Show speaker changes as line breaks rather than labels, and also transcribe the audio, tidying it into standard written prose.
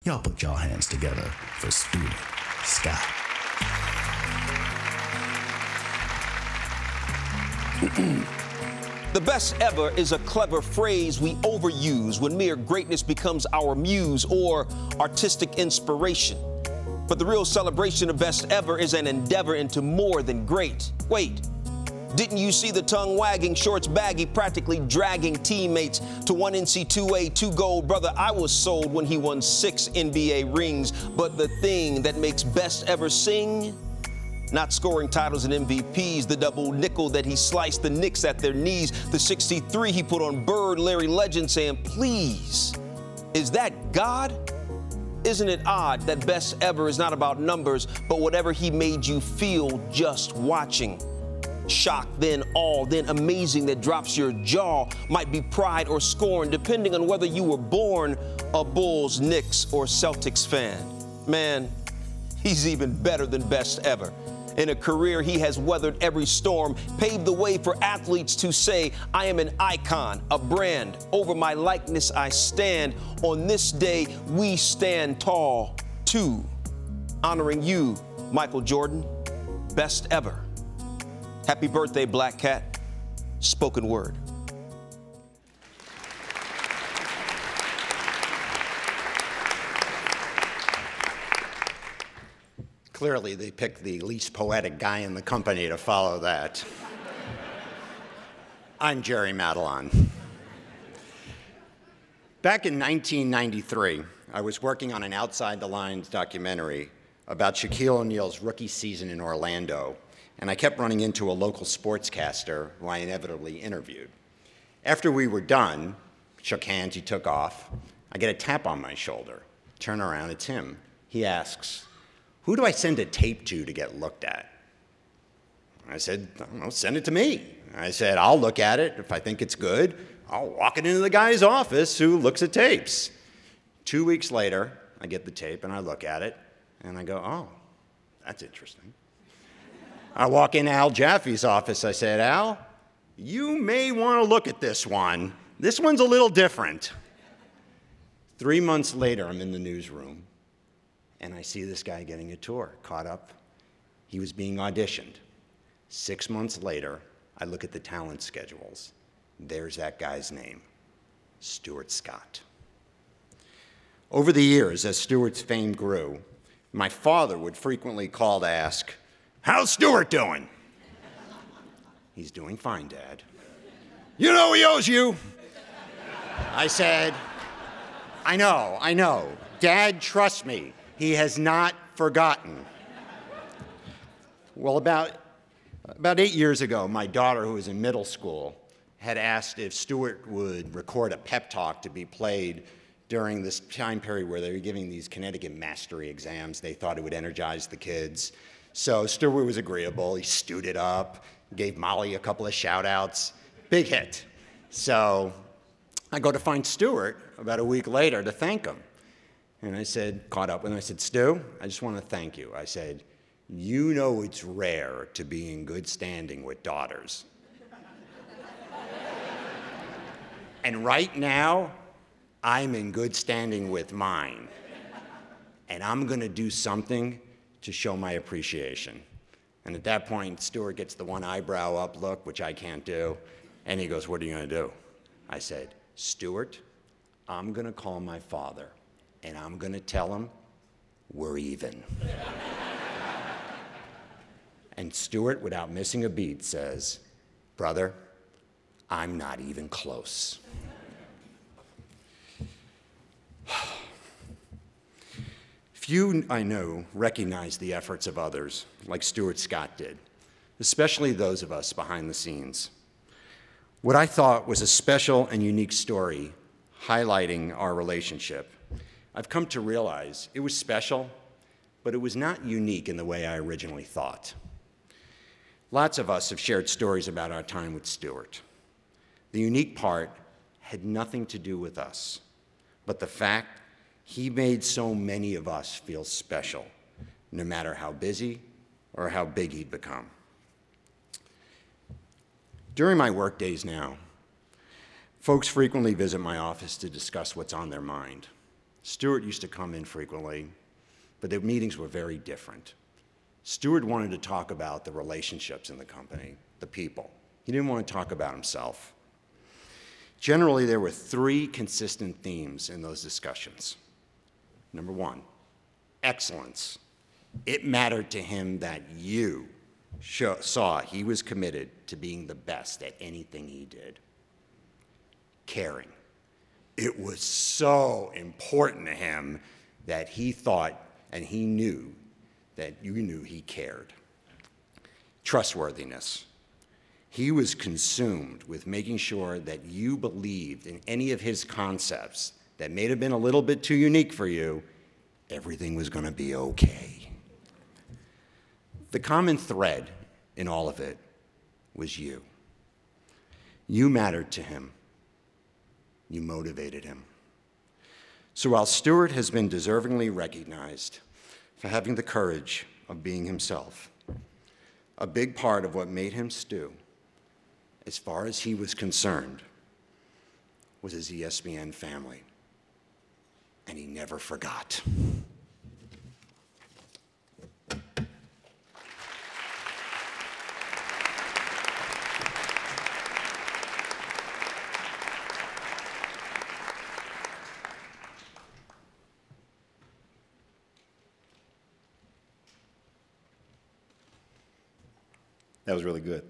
Y'all put y'all hands together for Stuart Scott.
The best ever is a clever phrase we overuse when mere greatness becomes our muse or artistic inspiration. But the real celebration of best ever is an endeavor into more than great. Wait, didn't you see the tongue-wagging, shorts baggy, practically dragging teammates to one NC2A, 2 gold? Brother, I was sold when he won 6 NBA rings. But the thing that makes best ever sing? Not scoring titles and MVPs, the double nickel that he sliced the Knicks at their knees, the 63 he put on Bird, Larry Legend saying, please, is that God? Isn't it odd that best ever is not about numbers, but whatever he made you feel just watching? Shock, then awe, then amazing that drops your jaw, might be pride or scorn, depending on whether you were born a Bulls, Knicks, or Celtics fan. Man, he's even better than best ever. In a career, he has weathered every storm, paved the way for athletes to say, I am an icon, a brand. Over my likeness I stand. On this day, we stand tall, too. Honoring you, Michael Jordan, best ever. Happy birthday, Black Cat. Spoken word.
Clearly, they picked the least poetic guy in the company to follow that. I'm Gerry Matalon. Back in 1993, I was working on an Outside the Lines documentary about Shaquille O'Neal's rookie season in Orlando, and I kept running into a local sportscaster who I inevitably interviewed. After we were done, shook hands, he took off. I get a tap on my shoulder. Turn around, it's him. He asks, who do I send a tape to get looked at? I said, I don't know, send it to me. I said, I'll look at it. If I think it's good, I'll walk it into the guy's office who looks at tapes. 2 weeks later, I get the tape and I look at it and I go, oh, that's interesting. I walk in Al Jaffe's office. I said, Al, you may want to look at this one. This one's a little different. 3 months later, I'm in the newsroom. And I see this guy getting a tour, caught up. He was being auditioned. 6 months later, I look at the talent schedules. There's that guy's name, Stuart Scott. Over the years, as Stuart's fame grew, my father would frequently call to ask, how's Stuart doing? He's doing fine, Dad. You know he owes you. I said, I know. Dad, trust me. He has not forgotten. Well, about 8 years ago, my daughter, who was in middle school, had asked if Stuart would record a pep talk to be played during this time period where they were giving these Connecticut mastery exams. They thought it would energize the kids. So Stuart was agreeable. He stewed it up, gave Molly a couple of shout-outs. Big hit. So I go to find Stuart about a week later to thank him. And I said, caught up with him, I said, Stu, I just want to thank you. I said, you know it's rare to be in good standing with daughters. And right now, I'm in good standing with mine. And I'm going to do something to show my appreciation. And at that point, Stuart gets the one eyebrow up look, which I can't do. And he goes, what are you going to do? I said, Stuart, I'm going to call my father. And I'm going to tell him we're even. And Stuart, without missing a beat, says, brother, I'm not even close. Few, I know, recognize the efforts of others, like Stuart Scott did, especially those of us behind the scenes. What I thought was a special and unique story highlighting our relationship, I've come to realize it was special, but it was not unique in the way I originally thought. Lots of us have shared stories about our time with Stuart. The unique part had nothing to do with us, but the fact he made so many of us feel special, no matter how busy or how big he'd become. During my work days now, folks frequently visit my office to discuss what's on their mind. Stuart used to come in frequently, but the meetings were very different. Stuart wanted to talk about the relationships in the company, the people. He didn't want to talk about himself. Generally, there were three consistent themes in those discussions. Number one, excellence. It mattered to him that you saw he was committed to being the best at anything he did. Caring. It was so important to him that he thought and he knew that you knew he cared. Trustworthiness. He was consumed with making sure that you believed in any of his concepts that may have been a little bit too unique for you, everything was going to be okay. The common thread in all of it was you. You mattered to him. You motivated him. So while Stuart has been deservingly recognized for having the courage of being himself, a big part of what made him Stu, as far as he was concerned, was his ESPN family. And he never forgot.
That was really good.